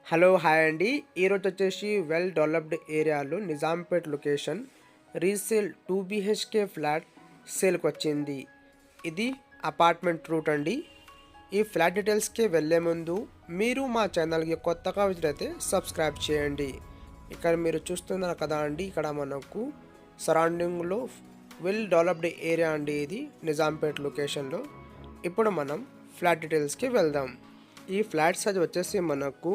Hello hi అండి. ఈరోజు వచ్చేసి వెల్ డెవలప్డ్ ఏరియాలో Nizampet location resale 2 BHK flat సేల్కి వచ్చింది. ఇది అపార్ట్మెంట్ రూట్ అండి. ఈ ఫ్లాట్ డీటెయిల్స్కి వెళ్ళే ముందు మీరు మా ఛానల్కి కొత్తగా విజిట్ అయితే సబ్స్క్రైబ్ చేయండి. ఇక్కడ మీరు చూస్తున్నారు కదా అండి, ఇక్కడ మనకు సరౌండింగ్లో వెల్ డెవలప్డ్ ఏరియా అండి. ఇది నిజాంపేట్ లొకేషన్లో. ఇప్పుడు మనం ఫ్లాట్ డీటెయిల్స్కి వెళ్దాం. ఈ ఫ్లాట్ సైజ్ వచ్చేసి మనకు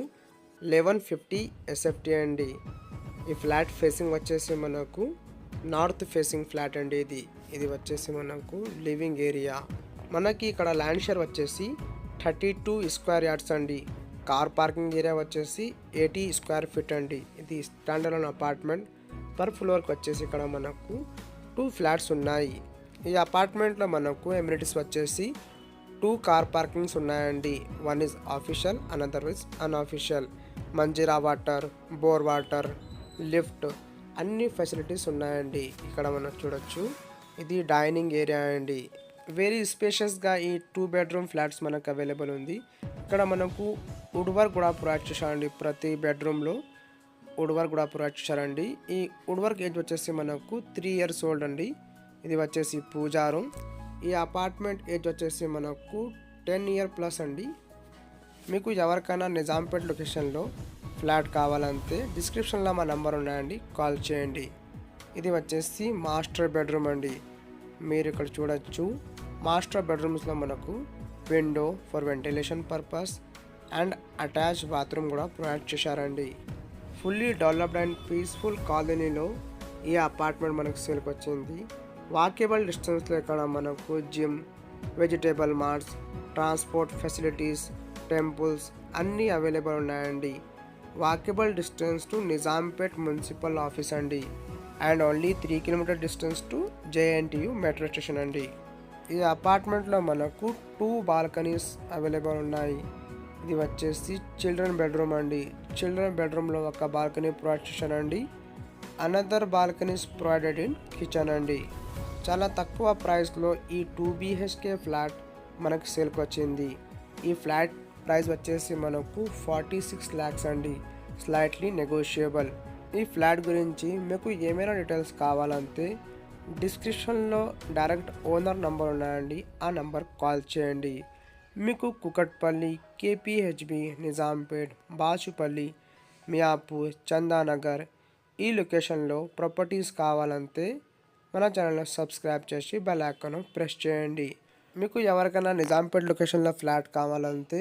1150 SFT అండి. ఈ ఫ్లాట్ ఫేసింగ్ వచ్చేసి మనకు నార్త్ ఫేసింగ్ ఫ్లాట్ అండి. ఇది వచ్చేసి మనకు లివింగ్ ఏరియా. మనకి ఇక్కడ ల్యాండ్ షేర్ వచ్చేసి 32 స్క్వేర్ యార్డ్స్ అండి. కార్ పార్కింగ్ ఏరియా వచ్చేసి 80 స్క్వేర్ ఫీట్ అండి. ఇది స్టాండర్డ్ అపార్ట్మెంట్. పర్ ఫ్లోర్కి వచ్చేసి ఇక్కడ మనకు 2 ఫ్లాట్స్ ఉన్నాయి. ఈ అపార్ట్మెంట్లో మనకు ఎమ్యూనిటీస్ వచ్చేసి 2 కార్ పార్కింగ్స్ ఉన్నాయండి. One is official, another is unofficial. Manjira water, bore water, lift అన్ని ఫెసిలిటీస్ ఉన్నాయండి. ఇక్కడ మనం చూడొచ్చు. ఇది డైనింగ్ ఏరియా అండి. వెరీ స్పేషియస్గా ఈ 2 బెడ్రూమ్ ఫ్లాట్స్ మనకు అవైలబుల్ ఉంది. ఇక్కడ మనకు వుడ్ వర్క్ కూడా ప్రొవైడ్ చేశారండి. ప్రతి బెడ్రూమ్లో వుడ్ వర్క్ కూడా ప్రొవైడ్ చేశారండి. ఈ వుడ్ వర్క్ ఏజ్ వచ్చేసి మనకు 3 years ఓల్డ్ అండి. ఇది వచ్చేసి పూజా రూమ్. ఈ అపార్ట్మెంట్ ఏజ్ వచ్చేసి మనకు 10 year ప్లస్ అండి. మీకు ఎవరికైనా నిజాంపేట్ లొకేషన్లో ఫ్లాట్ కావాలంటే డిస్క్రిప్షన్లో మా నెంబర్ ఉన్నాయండి, కాల్ చేయండి. ఇది వచ్చేసి మాస్టర్ బెడ్రూమ్ అండి. మీరు ఇక్కడ చూడొచ్చు. మాస్టర్ బెడ్రూమ్స్లో మనకు window for ventilation purpose and attach bathroom కూడా ప్రొవైడ్ చేశారండి. ఫుల్లీ డెవలప్డ్ అండ్ పీస్ఫుల్ కాలనీలో ఈ అపార్ట్మెంట్ మనకు సేల్కి వచ్చింది. వాకేబుల్ డిస్టెన్స్లో ఇక్కడ మనకు gym, vegetable marts, transport facilities, temples అన్నీ అవైలబుల్ ఉన్నాయండి. Walkable distance to Nizampet municipal office అండి. And only 3 km distance to JNTU metro station అండి. ఈ అపార్ట్మెంట్లో మనకు 2 బాల్కనీస్ అవైలబుల్ ఉన్నాయి. ఇది వచ్చేసి చిల్డ్రన్ బెడ్రూమ్ అండి. చిల్డ్రన్ బెడ్రూమ్లో ఒక బాల్కనీ ప్రొవైడ్ చేశానండి. Another balconies provided in kitchen అండి. చాలా తక్కువ ప్రైస్లో ఈ 2 BHK ఫ్లాట్ మనకు సేల్కి వచ్చింది. ఈ ఫ్లాట్ ప్రైస్ వచ్చేసి మనకు 46 lakhs అండి. Slightly negotiable. ఈ ఫ్లాట్ గురించి మీకు ఏమైనా డీటెయిల్స్ కావాలంటే డిస్క్రిప్షన్లో డైరెక్ట్ ఓనర్ నంబర్ ఉన్నాయండి. ఆ నంబర్ కాల్ చేయండి. మీకు కుకట్పల్లి, KPHB, నిజాంపేట్, బాచుపల్లి, మియాపూర్, చందానగర్ ఈ లొకేషన్లో ప్రాపర్టీస్ కావాలంటే మన ఛానల్ని సబ్స్క్రైబ్ చేసి బెల్ ఐకాన్ ప్రెస్ చేయండి. మీకు ఎవరికైనా నిజాంపేట్ లొకేషన్లో ఫ్లాట్ కావాలంటే